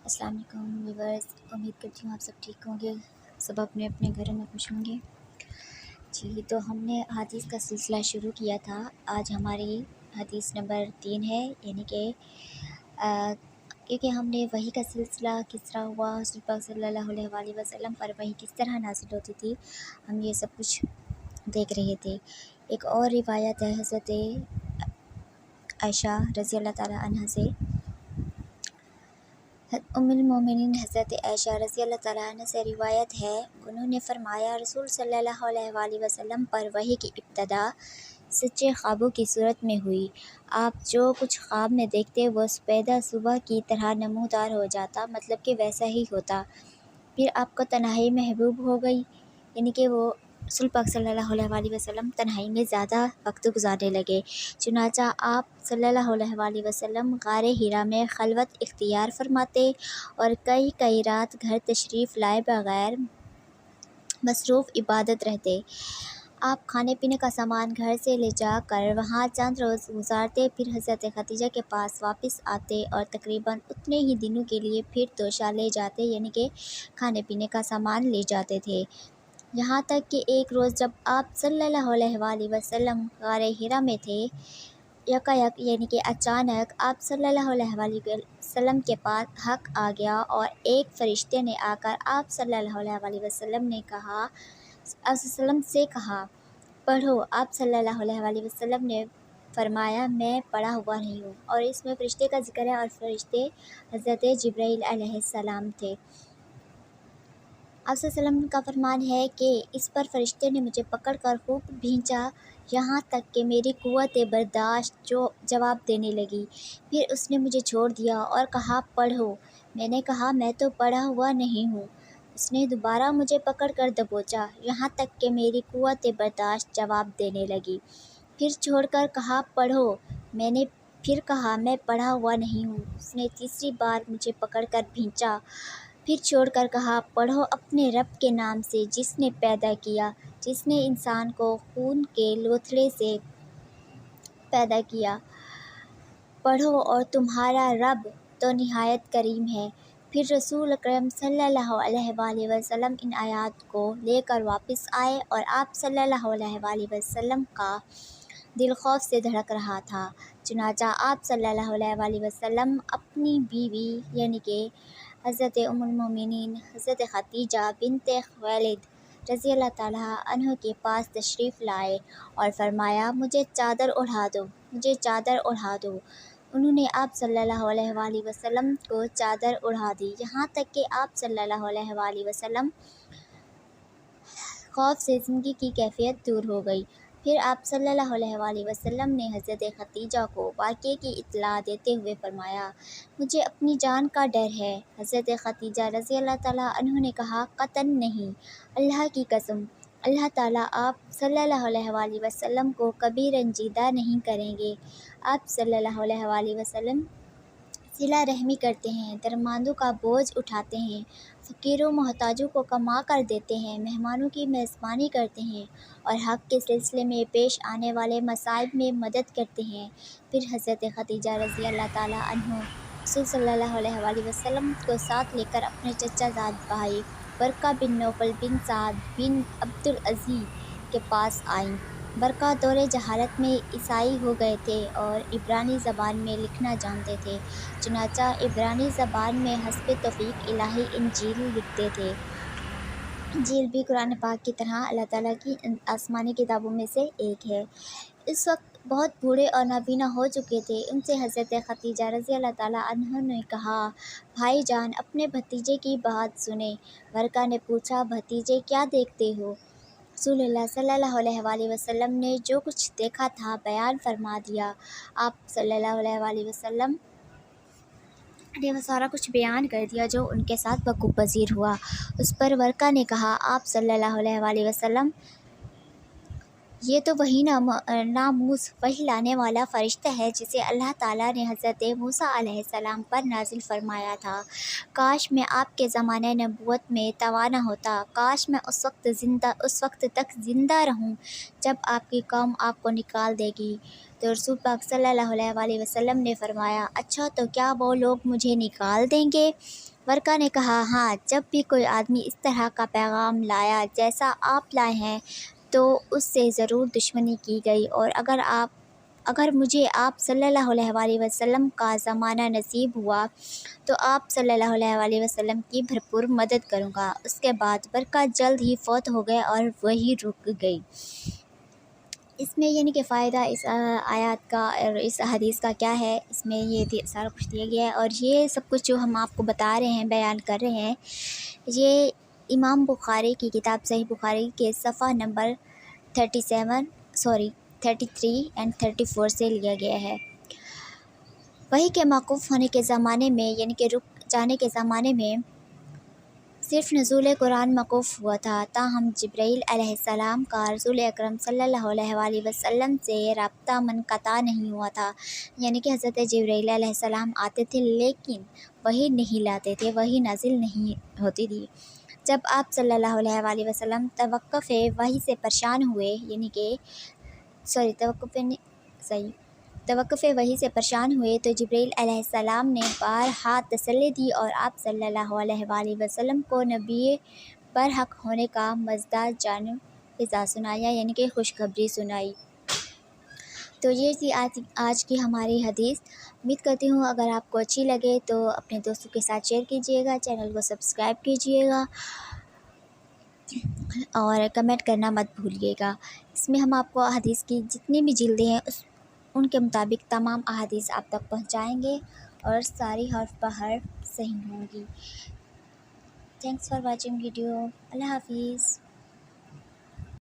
السلام علیکم ویورز، امید کرتی ہوں آپ سب ٹھیک ہوں گے، سب اپنے اپنے گھروں میں خوش ہوں گے۔ جی تو ہم نے حدیث کا سلسلہ شروع کیا تھا۔ آج ہماری حدیث نمبر 3 ہے، یعنی کہ کیونکہ ہم نے وحی کا سلسلہ کس طرح ہوا، رسول پاک صلی اللہ علیہ وآلہ وسلم پر وحی کس طرح نازل ہوتی تھی، ہم یہ سب کچھ دیکھ رہے تھے۔ ایک اور روایت ہے حضرت عائشہ رضی اللہ تعالیٰ عنہ سے، ام المومنین حضرت عائشہ رضی اللہ تعالیٰ عنہ سے روایت ہے، انہوں نے فرمایا رسول صلی اللہ علیہ وآلہ وسلم پر وحی کی ابتدا سچے خوابوں کی صورت میں ہوئی۔ آپ جو کچھ خواب میں دیکھتے وہ سپیدہ صبح کی طرح نمودار ہو جاتا، مطلب کہ ویسا ہی ہوتا۔ پھر آپ کو تنہائی محبوب ہو گئی، یعنی کہ وہ رسول پاک صلی اللہ علیہ وآلہ وسلم تنہائی میں زیادہ وقت گزارنے لگے، چنانچہ آپ صلی اللہ علیہ وآلہ وسلم غار حرا میں خلوت اختیار فرماتے اور کئی رات گھر تشریف لائے بغیر مصروف عبادت رہتے۔ آپ کھانے پینے کا سامان گھر سے لے جا کر وہاں چند روز گزارتے، پھر حضرت خدیجہ کے پاس واپس آتے اور تقریباً اتنے ہی دنوں کے لیے پھر توشہ لے جاتے، یعنی کہ کھانے پینے کا سامان لے جاتے تھے۔ یہاں تک کہ ایک روز جب آپ صلی اللہ علیہ وآلہ وسلم غار حرا میں تھے، یکایک یعنی کہ اچانک آپ صلی اللہ علیہ وآلہ وسلم کے پاس حق آ گیا اور ایک فرشتے نے آ کر آپ صلی اللہ علیہ وآلہ وسلم سے کہا پڑھو۔ آپ صلی اللہ علیہ وآلہ وسلم نے فرمایا میں پڑھا ہوا نہیں ہوں، اور اس میں فرشتے کا ذکر ہے، اور فرشتے حضرت جبرائیل علیہ السلام تھے۔ آپ صلی اللہ علیہ وسلم کا فرمان ہے کہ اس پر فرشتے نے مجھے پکڑ کر خوب بھینچا، یہاں تک کہ میری قوت برداشت جواب دینے لگی۔ پھر اس نے مجھے چھوڑ دیا اور کہا پڑھو۔ میں نے کہا میں تو پڑھا ہوا نہیں ہوں۔ اس نے دوبارہ مجھے پکڑ کر دبوچا، یہاں تک کہ میری قوت برداشت جواب دینے لگی۔ پھر چھوڑ کر کہا پڑھو۔ میں نے پھر کہا میں پڑھا ہوا نہیں ہوں۔ اس نے تیسری بار مجھے پکڑ کر بھینچا، پھر چھوڑ کر کہا پڑھو اپنے رب کے نام سے جس نے پیدا کیا، جس نے انسان کو خون کے لوتھڑے سے پیدا کیا، پڑھو اور تمہارا رب تو نہایت کریم ہے۔ پھر رسول اکرم صلی اللہ علیہ وآلہ وسلم ان آیات کو لے کر واپس آئے، اور آپ صلی اللہ علیہ وآلہ وسلم کا دل خوف سے دھڑک رہا تھا، چنانچہ آپ صلی اللہ علیہ وآلہ وسلم اپنی بیوی یعنی کہ حضرت ام المومنین حضرت خدیجہ بنت خویلد رضی اللہ تعالیٰ عنہ کے پاس تشریف لائے اور فرمایا مجھے چادر اوڑھا دو، مجھے چادر اوڑھا دو۔ انہوں نے آپ صلی اللہ علیہ وآلہ وسلم کو چادر اوڑھا دی، یہاں تک کہ آپ صلی اللہ علیہ وآلہ وسلم خوف سے زندگی کی کیفیت دور ہو گئی۔ پھر آپ صلی اللہ علیہ وآلہ وسلم نے حضرت خدیجہ کو واقعے کی اطلاع دیتے ہوئے فرمایا مجھے اپنی جان کا ڈر ہے۔ حضرت خدیجہ رضی اللہ تعالیٰ عنہ نے کہا قطعاً نہیں، اللہ کی قسم، اللہ تعالیٰ آپ صلی اللہ علیہ وآلہ وسلم کو کبھی رنجیدہ نہیں کریں گے۔ آپ صلی اللہ علیہ وآلہ وسلم صلہ رحمی کرتے ہیں، درماندوں کا بوجھ اٹھاتے ہیں، فقیروں محتاجوں کو کما کر دیتے ہیں، مہمانوں کی میزبانی کرتے ہیں، اور حق کے سلسلے میں پیش آنے والے مصائب میں مدد کرتے ہیں۔ پھر حضرت خدیجہ رضی اللہ تعالیٰ عنہ رسول صلی اللہ علیہ وآلہ وسلم کو ساتھ لے کر اپنے چچا زاد بھائی برقہ بن نوفل بن سعد بن عبدالعزیز کے پاس آئیں۔ برقہ دور جہالت میں عیسائی ہو گئے تھے اور عبرانی زبان میں لکھنا جانتے تھے، چنانچہ عبرانی زبان میں حسب توفیق الہی انجیل لکھتے تھے۔ انجیل بھی قرآن پاک کی طرح اللہ تعالیٰ کی آسمانی کتابوں میں سے ایک ہے۔ اس وقت بہت بوڑھے اور نابینا ہو چکے تھے۔ ان سے حضرت خدیجہ رضی اللہ تعالیٰ عنہ نے کہا بھائی جان اپنے بھتیجے کی بات سنیں۔ برقہ نے پوچھا بھتیجے کیا دیکھتے ہو؟ رسول اللہ صلی اللہ علیہ وآلہ وسلم نے جو کچھ دیکھا تھا بیان فرما دیا۔ آپ صلی اللہ علیہ وآلہ وسلم نے وہ سارا کچھ بیان کر دیا جو ان کے ساتھ وقوع پذیر ہوا۔ اس پر برقہ نے کہا آپ صلی اللہ علیہ وآلہ وسلم یہ تو وہی ناموس وحی لانے والا فرشتہ ہے جسے اللہ تعالیٰ نے حضرت موسیٰ علیہ السلام پر نازل فرمایا تھا۔ کاش میں آپ کے زمانہ نبوت میں توانا ہوتا، کاش میں اس وقت تک زندہ رہوں جب آپ کی قوم آپ کو نکال دے گی، تو رسول پاک صلی اللہ علیہ وسلم نے فرمایا اچھا تو کیا وہ لوگ مجھے نکال دیں گے؟ ورقہ نے کہا ہاں، جب بھی کوئی آدمی اس طرح کا پیغام لایا جیسا آپ لائے ہیں تو اس سے ضرور دشمنی کی گئی، اور اگر مجھے آپ صلی اللہ علیہ وسلم کا زمانہ نصیب ہوا تو آپ صلی اللہ علیہ وسلم کی بھرپور مدد کروں گا۔ اس کے بعد ورقہ جلد ہی فوت ہو گئے اور وہی رک گئی۔ اس میں یعنی کہ فائدہ اس آیات کا اور اس حدیث کا کیا ہے، اس میں یہ سارا کچھ دیا گیا ہے، اور یہ سب کچھ جو ہم آپ کو بتا رہے ہیں، بیان کر رہے ہیں، یہ امام بخاری کی کتاب صحیح بخاری کے صفحہ نمبر 33 اینڈ 34 سے لیا گیا ہے۔ وحی کے موقوف ہونے کے زمانے میں یعنی کہ رک جانے کے زمانے میں صرف نزول قرآن موقوف ہوا تھا، تاہم جبرائیل علیہ السلام کا رسول اکرم صلی اللہ علیہ وسلم سے رابطہ منقطع نہیں ہوا تھا، یعنی کہ حضرت جبرائیل علیہ السلام آتے تھے لیکن وحی نہیں لاتے تھے، وحی نازل نہیں ہوتی تھی۔ جب آپ صلی اللہ علیہ وسلم توقف وحی سے پریشان ہوئے توقف وحی سے پریشان ہوئے تو جبرائیل علیہ السلام نے بارہا تسلی دی اور آپ صلی اللہ علیہ وسلم کو نبی برحق ہونے کا مزدہ جانب سنایا، یعنی کہ خوشخبری سنائی۔ تو یہ تھی آج کی ہماری حدیث۔ امید کرتی ہوں اگر آپ کو اچھی لگے تو اپنے دوستوں کے ساتھ شیئر کیجیے گا، چینل کو سبسکرائب کیجیے گا اور کمنٹ کرنا مت بھولیے گا۔ اس میں ہم آپ کو حدیث کی جتنی بھی جلدیں ہیں ان کے مطابق تمام احادیث آپ تک پہنچائیں گے اور ساری حرف بحرف صحیح ہوں گی۔ Thanks for watching video. اللہ حافظ۔